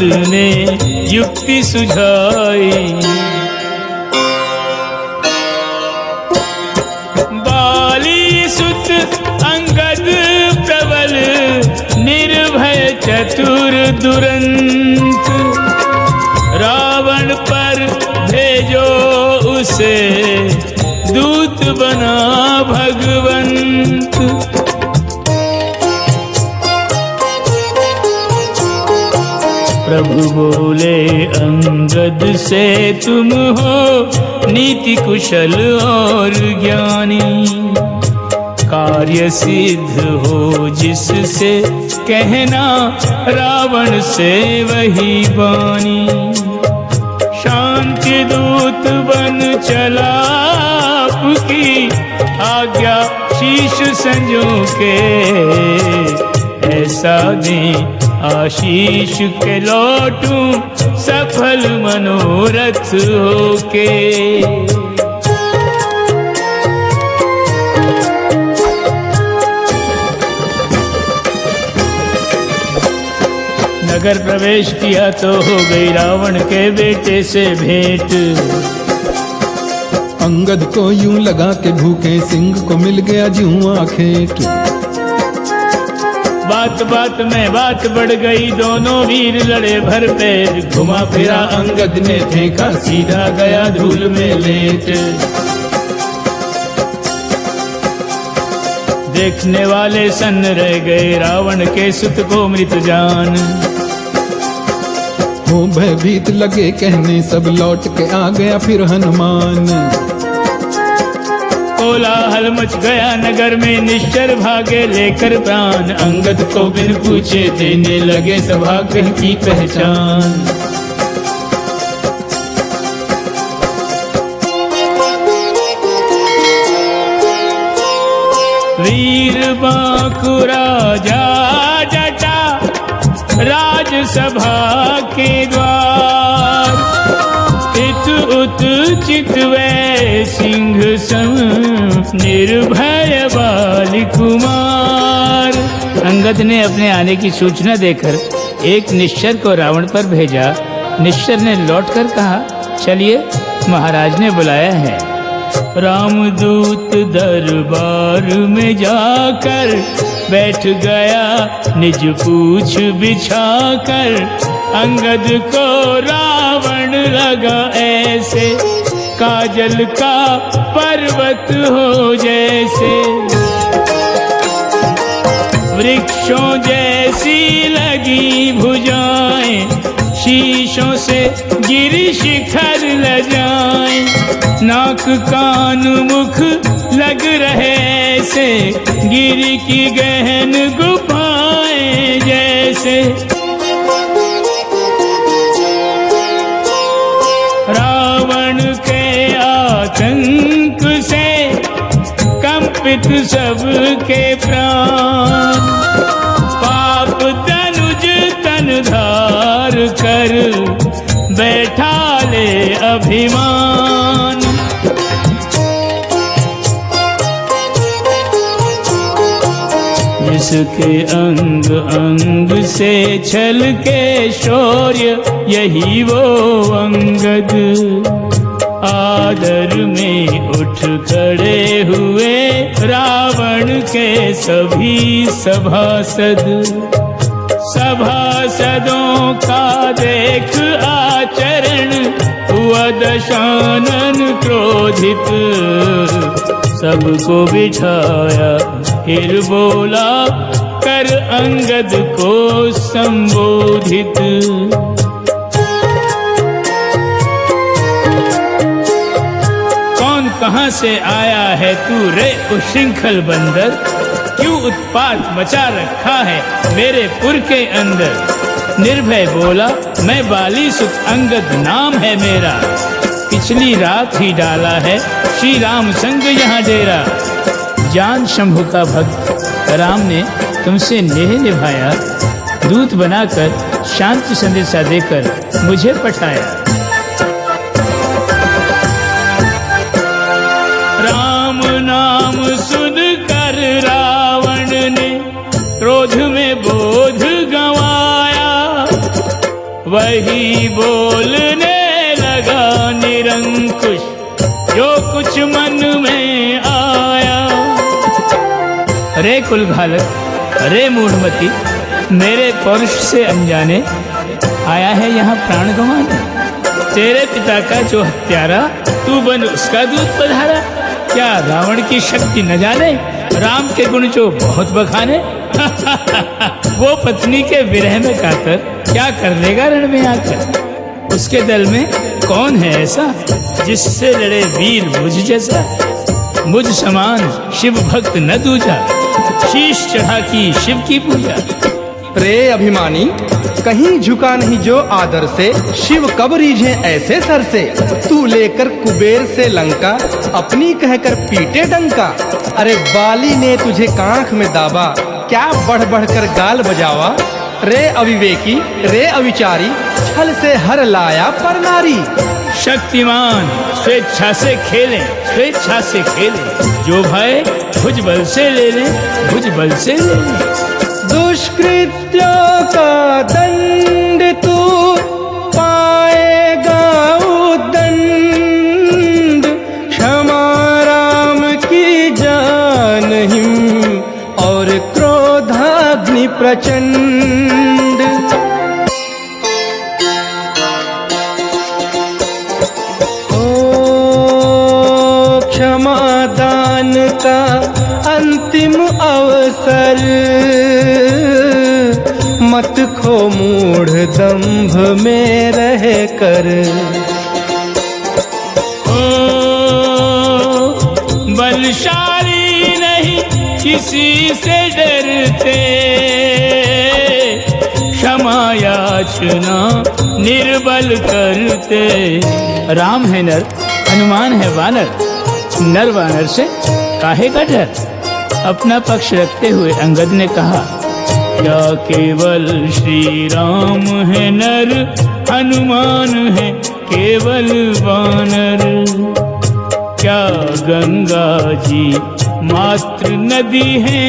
ने युक्ति सुझाई। बाली सुत अंगद प्रबल निर्भय चतुर दुरंत, रावण पर भेजो उसे दूत बना भगवंत। प्रभु बोले अंगद से तुम हो नीति कुशल और ज्ञानी, कार्य सिद्ध हो जिससे कहना रावण से वही बानी। शांति दूत बन चला आपकी आज्ञा शीश संजो के, ऐसा दें आशीष के लौटूं सफल मनोरथ होके। नगर प्रवेश किया तो हो गई रावण के बेटे से भेंट। अंगद को यूं लगा के भूखे सिंह को मिल गया जुआ खेत। बात बात में बात बढ़ गई, दोनों वीर लड़े भर पेट। घुमा फिरा अंगद ने फेंका, सीधा गया धूल में लेट। देखने वाले सन्न रह गए, रावण के सुत को मृत जान। हो भयभीत लगे कहने, सब लौट के आ गया फिर हनुमान। कोलाहल मच गया नगर में, निश्चर भागे लेकर प्राण। अंगद को बिन पूछे देने लगे सभा की पहचान। वीर बांकुरा जा जटा राजसभा के द्वार। इत उत चितवे सिंह सम निर्भय बाली कुमार। अंगद ने अपने आने की सूचना देकर एक निश्चर को रावण पर भेजा। निश्चर ने लौटकर कहा, चलिए महाराज ने बुलाया है। रामदूत दरबार में जाकर बैठ गया, निज पूछ बिछाकर। अंगद को रावण लगा ऐसे, काजल का पर्वत हो जैसे। वृक्षों जैसी लगी भुजाएं, शीशों से गिरी शिखर लजाएं। नाक कान मुख लग रहे से, गिरी की गहन गुफाएं जैसे। रावण के आतंक से कंपित सबके प्राण। पाप तनुज तन धार कर बैठा ले अभिमान। जिसके अंग अंग से छल के शौर्य, यही वो अंगद। आदर में उठ खड़े हुए रावण के सभी सभासद। सभासदों का देख आचरण हुआ दशानन क्रोधित। सबको बिठाया फिर बोला कर अंगद को संबोधित। कौन कहां से आया है तू रे उच्छृंखल बंदर? क्यों उत्पात मचा रखा है मेरे पुर के अंदर? निर्भय बोला, मैं बाली सुत अंगद नाम है मेरा। पिछली रात ही डाला है श्री राम संग यहाँ डेरा। जान शंभु का भक्त राम ने तुमसे नेह निभाया, दूत बनाकर शांति संदेशा देकर मुझे पठाया। राम नाम सुनकर रावण ने क्रोध में बोध गंवाया। वही बोलने लगा निरंकुश जो कुछ मन में आया। रे कुलघालक, रे मूढ़मती, मेरे पौरुष से अनजाने आया है यहाँ प्राण गंवाने। तेरे पिता का जो हत्यारा, तू बन उसका दूध पधारा। क्या रावण की शक्ति न जाने, राम के गुण जो बहुत बखाने। वो पत्नी के विरह में कातर क्या कर लेगा रण में आकर। उसके दल में कौन है ऐसा जिससे लड़े वीर मुझ जैसा। मुझ समान शिव भक्त न दूजा, शीश चढ़ा की शिव की पूजा। रे अभिमानी, कहीं झुका नहीं जो आदर से, शिव कब रीझे ऐसे सर से। तू लेकर कुबेर से लंका, अपनी कहकर पीटे डंका। अरे बाली ने तुझे कांख में दाबा, क्या बढ़ बढ़ कर गाल बजावा। रे अविवेकी, रे अविचारी, छल से हर लाया पर नारी। शक्तिमान स्वेच्छा से खेले, स्वेच्छा से खेले, जो भय भुज बल से ले ले, भुज बल से ले ले। दुष्कृत्यों का दंड तू पाएगा उदंड, क्षमा राम की जानहिम और क्रोधाग्नि प्रचंड। ओ क्षमादान का अंतिम अवसर, मत खो मूढ़ दंभ में रह कर। बलशाली नहीं किसी से डरते, क्षमा याचना निर्बल करते। राम है नर, हनुमान है वानर, नर वानर से काहे का डर। अपना पक्ष रखते हुए अंगद ने कहा, क्या केवल श्री राम है नर, हनुमान है केवल वानर। क्या गंगा जी मात्र नदी है,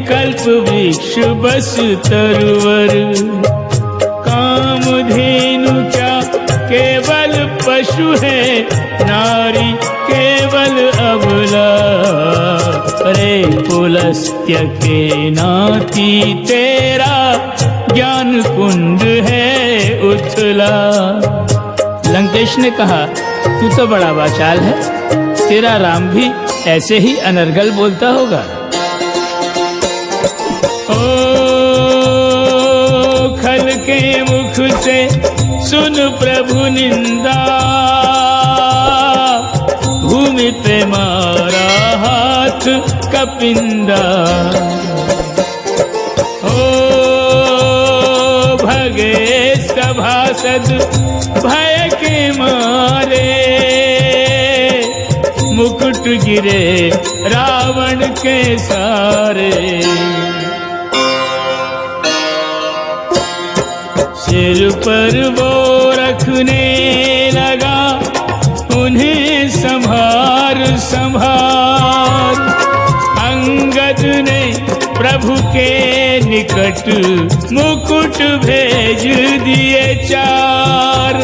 कल्प वृक्ष बस तरवर। कामधेनु क्या केवल पशु है, नारी केवल अबला। रे पुलस्त्य के नाती तेरा, ज्ञान कुंड है उथला। लंकेश ने कहा, तू तो बड़ा वाचाल है, तेरा राम भी ऐसे ही अनर्गल बोलता होगा। ओ खल के मुख से सुन प्रभु निंदा, भूमि पे मारा हाथ कपिंदा। ओ भगे सभासद भय के मारे, मुकुट गिरे रावण के सारे। सिर पर वो रखने लगा, उन्हें संभार संभार। अंगद ने प्रभु के निकट मुकुट भेज दिए चार।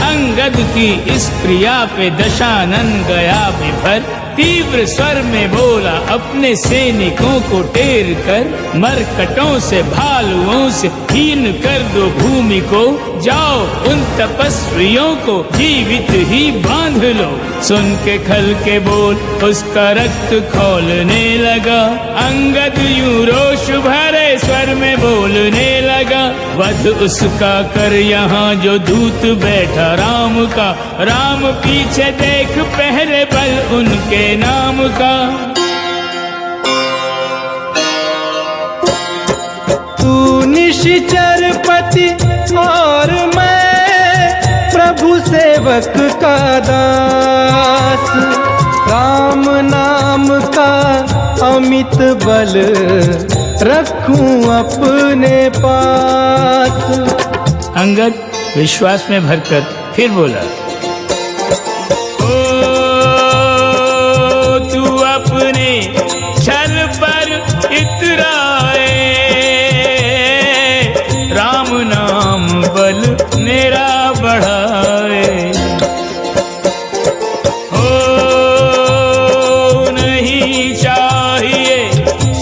अंगद की इस क्रिया पे दशानन गया विभर। तीव्र स्वर में बोला अपने सैनिकों को टेर कर, मरकटों से भालुओं से हीन कर दो भूमि को। जाओ उन तपस्वियों को जीवित ही बांध लो। सुन के खल के बोल उसका रक्त खौलने लगा। अंगद यूं रोष भरे स्वर में बोलने लगा, वध उसका कर यहाँ जो दूत बैठा राम का। राम पीछे देख पहले बल उनके नाम का। तू निश्चर पति और मैं प्रभु सेवक का दास। राम नाम का अमित बल रखूं अपने पास। अंगद विश्वास में भरकर फिर बोला, टकराए, राम नाम बल मेरा बढ़ाए। हो नहीं चाहिए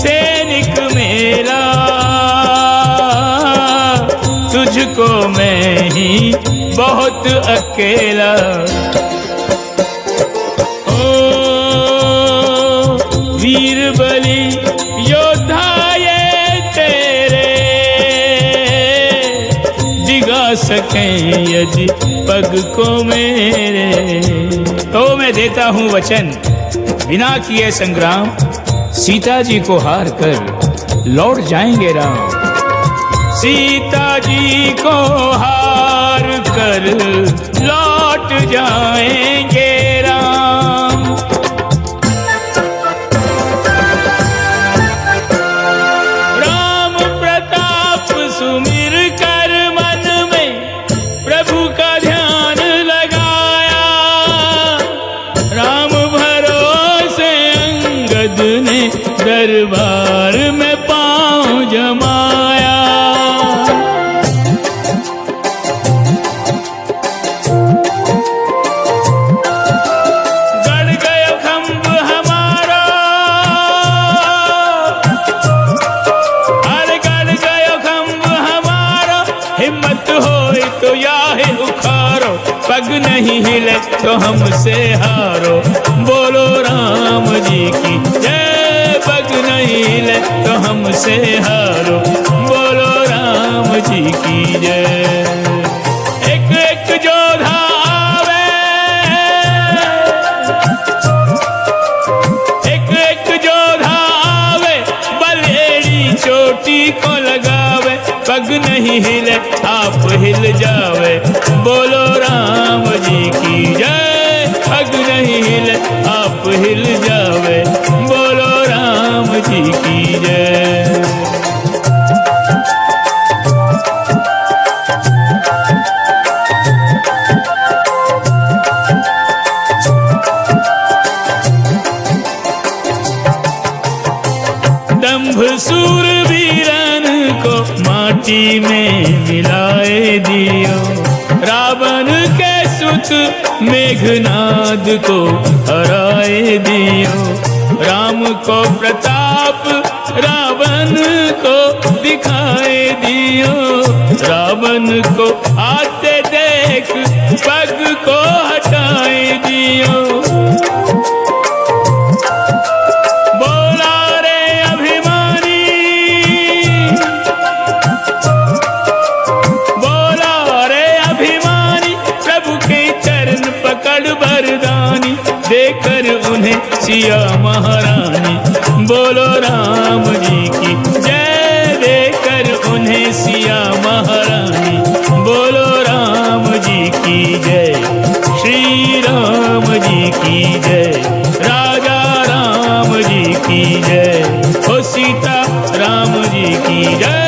सैनिक मेरा, तुझको मैं ही बहुत अकेला। वीर बलि योद्धा ये तेरे, जिगा सकें यदि पग को मेरे। तो मैं देता हूँ वचन, बिना किए संग्राम सीता जी को हार कर लौट जाएंगे राम। सीता जी को हार कर लौट जाएंगे राम। राम प्रताप सुमिर कर मन में प्रभु का ध्यान लगाया, राम भरोसे अंगद ने दरबार में पांव जमाया। पग नहीं हिले तो हमसे हारो, बोलो राम जी की जय। पग नहीं हिले तो हमसे हारो, बोलो राम जी की जय। एक एक योद्धा आवे, एक एक योद्धा आवे, बलेड़ी चोटी को लगावे। पग नहीं हिले आप हिल जावे, बोलो राम जी की जय। पग नहीं हिले आप हिल जावे, बोलो राम जी की जय। दंभ सूरवीरन को माटी में मिलाए दियो, रावण के सुत मेघनाद को हराए दियो। राम को प्रताप रावण को दिखाए दियो, रावण को आते देख पग को हटाए दियो। देकर उन्हें सिया महारानी, बोलो राम जी की जय। देकर उन्हें सिया महारानी, बोलो राम जी की जय। श्री राम जी की जय, राजा राम जी की जय। ओ सीता राम जी की जय।